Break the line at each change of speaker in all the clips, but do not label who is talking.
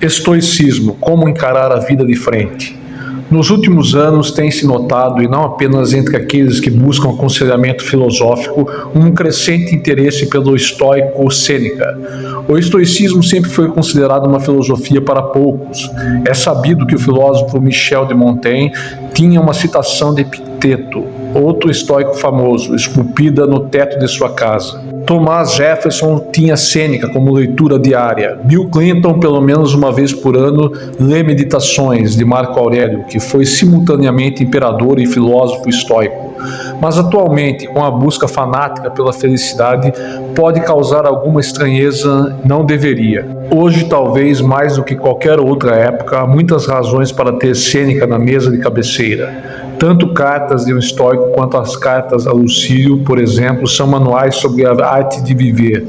Estoicismo, como encarar a vida de frente. Nos últimos anos tem-se notado, e não apenas entre aqueles que buscam aconselhamento filosófico, um crescente interesse pelo estoico Sêneca. O estoicismo sempre foi considerado uma filosofia para poucos. É sabido que o filósofo Michel de Montaigne tinha uma citação de Epicteto, outro estoico famoso, esculpida no teto de sua casa. Thomas Jefferson tinha Sêneca como leitura diária. Bill Clinton, pelo menos uma vez por ano, lê Meditações, de Marco Aurélio, que foi simultaneamente imperador e filósofo estoico. Mas atualmente, com a busca fanática pela felicidade, pode causar alguma estranheza, não deveria. Hoje, talvez mais do que qualquer outra época, há muitas razões para ter Sêneca na mesa de cabeceira. Tanto cartas de um estoico quanto as cartas a Lucílio, por exemplo, são manuais sobre a arte de viver.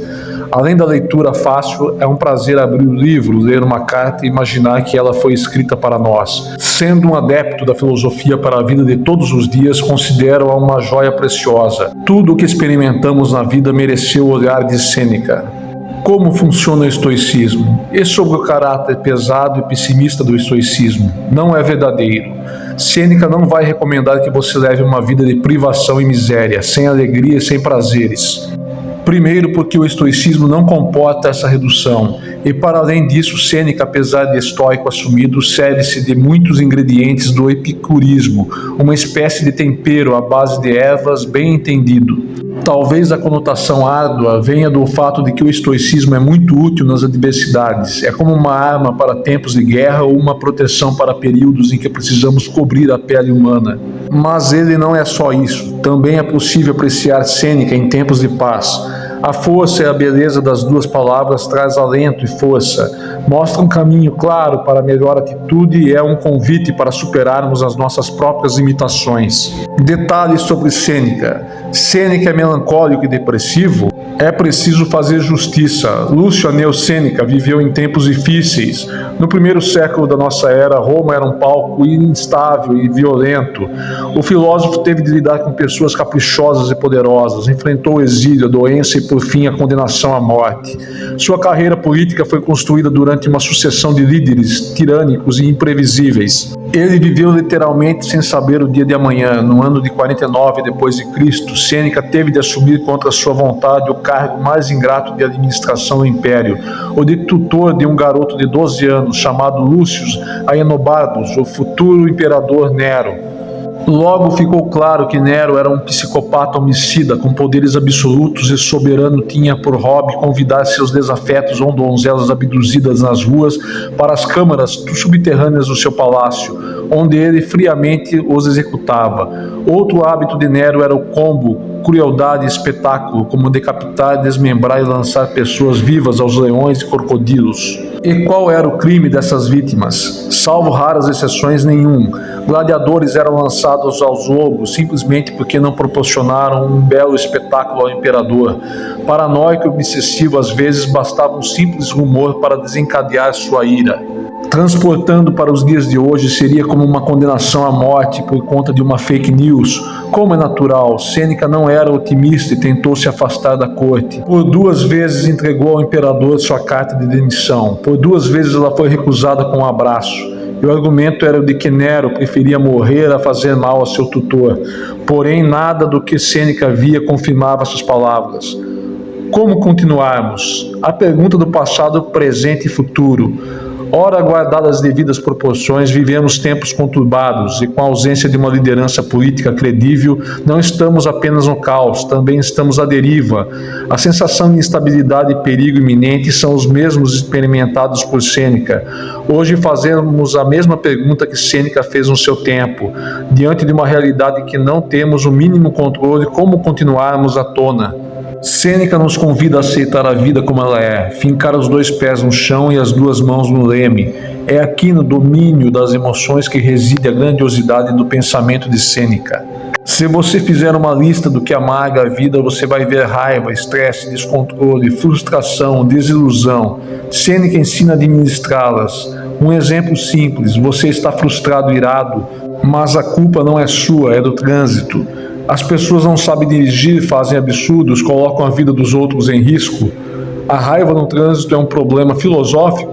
Além da leitura fácil, é um prazer abrir o livro, ler uma carta e imaginar que ela foi escrita para nós. Sendo um adepto da filosofia para a vida de todos os dias, considero-a uma joia preciosa. Tudo o que experimentamos na vida mereceu o olhar de Sêneca. Como funciona o estoicismo? E sobre o caráter pesado e pessimista do estoicismo? Não é verdadeiro. Sêneca não vai recomendar que você leve uma vida de privação e miséria, sem alegria e sem prazeres. Primeiro, porque o estoicismo não comporta essa redução, e para além disso, Sêneca, apesar de estoico assumido, serve-se de muitos ingredientes do epicurismo, uma espécie de tempero à base de ervas bem entendido. Talvez a conotação árdua venha do fato de que o estoicismo é muito útil nas adversidades. É como uma arma para tempos de guerra ou uma proteção para períodos em que precisamos cobrir a pele humana. Mas ele não é só isso. Também é possível apreciar Sêneca em tempos de paz. A força e a beleza das duas palavras traz alento e força. Mostra um caminho claro para a melhor atitude e é um convite para superarmos as nossas próprias limitações. Detalhes sobre Sêneca. Sêneca é melancólico e depressivo? É preciso fazer justiça. Lúcio Aneu Sêneca viveu em tempos difíceis. No primeiro século da nossa era, Roma era um palco instável e violento. O filósofo teve de lidar com pessoas caprichosas e poderosas, enfrentou o exílio, a doença e, por fim, a condenação à morte. Sua carreira política foi construída durante uma sucessão de líderes tirânicos e imprevisíveis. Ele viveu literalmente sem saber o dia de amanhã. No ano de 49 d.C., Sêneca teve de assumir contra sua vontade o cargo mais ingrato de administração do império, o de tutor de um garoto de 12 anos chamado Lúcio Aenobarbus, o futuro imperador Nero. Logo ficou claro que Nero era um psicopata homicida com poderes absolutos e soberano tinha por hobby convidar seus desafetos ou donzelas abduzidas nas ruas para as câmaras subterrâneas do seu palácio, onde ele friamente os executava. Outro hábito de Nero era o combo, crueldade e espetáculo, como decapitar, desmembrar e lançar pessoas vivas aos leões e crocodilos. E qual era o crime dessas vítimas? Salvo raras exceções, nenhum. Gladiadores eram lançados aos lobos simplesmente porque não proporcionaram um belo espetáculo ao imperador. Paranoico e obsessivo, às vezes bastava um simples rumor para desencadear sua ira. Transportando para os dias de hoje, seria como uma condenação à morte por conta de uma fake news. Como é natural, Sêneca não era otimista e tentou se afastar da corte. Por 2 vezes entregou ao imperador sua carta de demissão. Por 2 vezes ela foi recusada com um abraço. E o argumento era o de que Nero preferia morrer a fazer mal ao seu tutor. Porém, nada do que Sêneca via confirmava essas palavras. Como continuarmos? A pergunta do passado, presente e futuro. Ora, guardadas as devidas proporções, vivemos tempos conturbados e com a ausência de uma liderança política credível, não estamos apenas no caos, também estamos à deriva. A sensação de instabilidade e perigo iminente são os mesmos experimentados por Sêneca. Hoje fazemos a mesma pergunta que Sêneca fez no seu tempo. Diante de uma realidade que não temos o mínimo controle, como continuarmos à tona? Sêneca nos convida a aceitar a vida como ela é, fincar os 2 pés no chão e as 2 mãos no leme. É aqui no domínio das emoções que reside a grandiosidade do pensamento de Sêneca. Se você fizer uma lista do que amarga a vida, você vai ver raiva, estresse, descontrole, frustração, desilusão. Sêneca ensina a administrá-las. Um exemplo simples: você está frustrado e irado, mas a culpa não é sua, é do trânsito. As pessoas não sabem dirigir, fazem absurdos, colocam a vida dos outros em risco. A raiva no trânsito é um problema filosófico?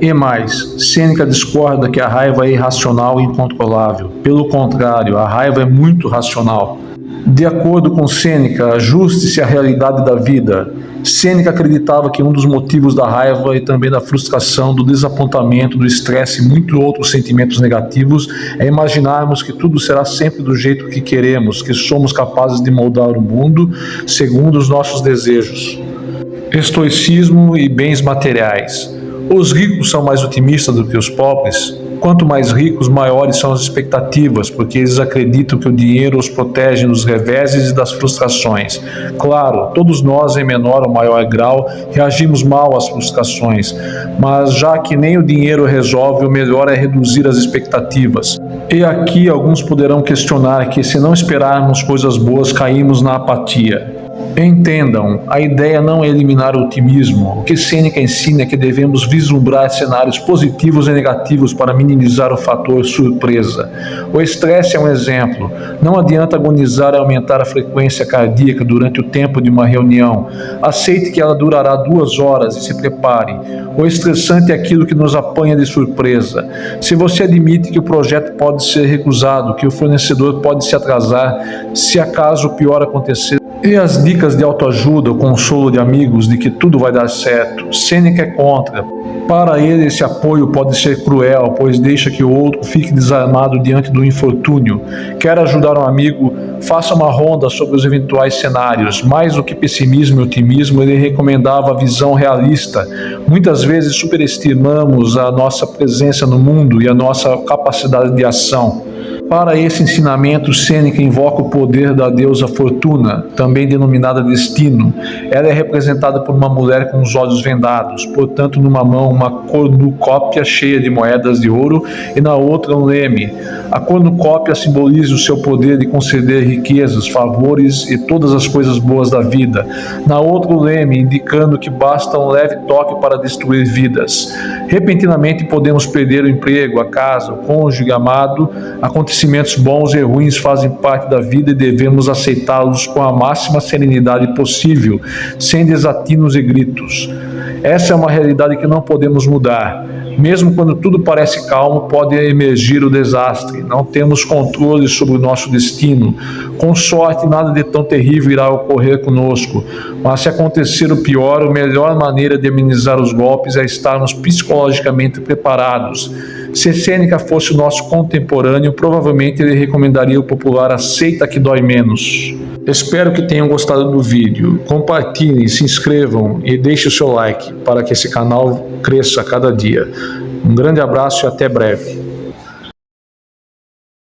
E mais, Sêneca discorda que a raiva é irracional e incontrolável. Pelo contrário, a raiva é muito racional. De acordo com Sêneca, ajuste-se à realidade da vida. Sêneca acreditava que um dos motivos da raiva e também da frustração, do desapontamento, do estresse e muitos outros sentimentos negativos é imaginarmos que tudo será sempre do jeito que queremos, que somos capazes de moldar o mundo segundo os nossos desejos. Estoicismo e bens materiais. Os ricos são mais otimistas do que os pobres? Quanto mais ricos, maiores são as expectativas, porque eles acreditam que o dinheiro os protege dos reveses e das frustrações. Claro, todos nós, em menor ou maior grau, reagimos mal às frustrações, mas já que nem o dinheiro resolve, o melhor é reduzir as expectativas. E aqui alguns poderão questionar que, se não esperarmos coisas boas, caímos na apatia. Entendam, a ideia não é eliminar o otimismo. O que Sêneca ensina é que devemos vislumbrar cenários positivos e negativos para minimizar o fator surpresa. O estresse é um exemplo. Não adianta agonizar e aumentar a frequência cardíaca durante o tempo de uma reunião. Aceite que ela durará 2 horas e se prepare. O estressante é aquilo que nos apanha de surpresa. Se você admite que o projeto pode ser recusado, que o fornecedor pode se atrasar, se acaso o pior acontecer, e as dicas de autoajuda, o consolo de amigos de que tudo vai dar certo. Sêneca é contra. Para ele, esse apoio pode ser cruel, pois deixa que o outro fique desarmado diante do infortúnio. Quer ajudar um amigo? Faça uma ronda sobre os eventuais cenários. Mais do que pessimismo e otimismo, ele recomendava a visão realista. Muitas vezes superestimamos a nossa presença no mundo e a nossa capacidade de ação. Para esse ensinamento, Sêneca invoca o poder da deusa Fortuna, também denominada Destino. Ela é representada por uma mulher com os olhos vendados, portanto, numa mão uma cornucópia cheia de moedas de ouro e na outra um leme. A cornucópia simboliza o seu poder de conceder riquezas, favores e todas as coisas boas da vida. Na outra, o leme, indicando que basta um leve toque para destruir vidas. Repentinamente podemos perder o emprego, a casa, o cônjuge amado. Acontecimentos bons e ruins fazem parte da vida e devemos aceitá-los com a máxima serenidade possível, sem desatinos e gritos. Essa é uma realidade que não podemos mudar. Mesmo quando tudo parece calmo, pode emergir o desastre. Não temos controle sobre o nosso destino. Com sorte, nada de tão terrível irá ocorrer conosco. Mas se acontecer o pior, a melhor maneira de amenizar os golpes é estarmos psicologicamente preparados. Se Sêneca fosse o nosso contemporâneo, provavelmente ele recomendaria o popular "aceita que dói menos". Espero que tenham gostado do vídeo. Compartilhem, se inscrevam e deixem o seu like para que esse canal cresça a cada dia. Um grande abraço e até breve.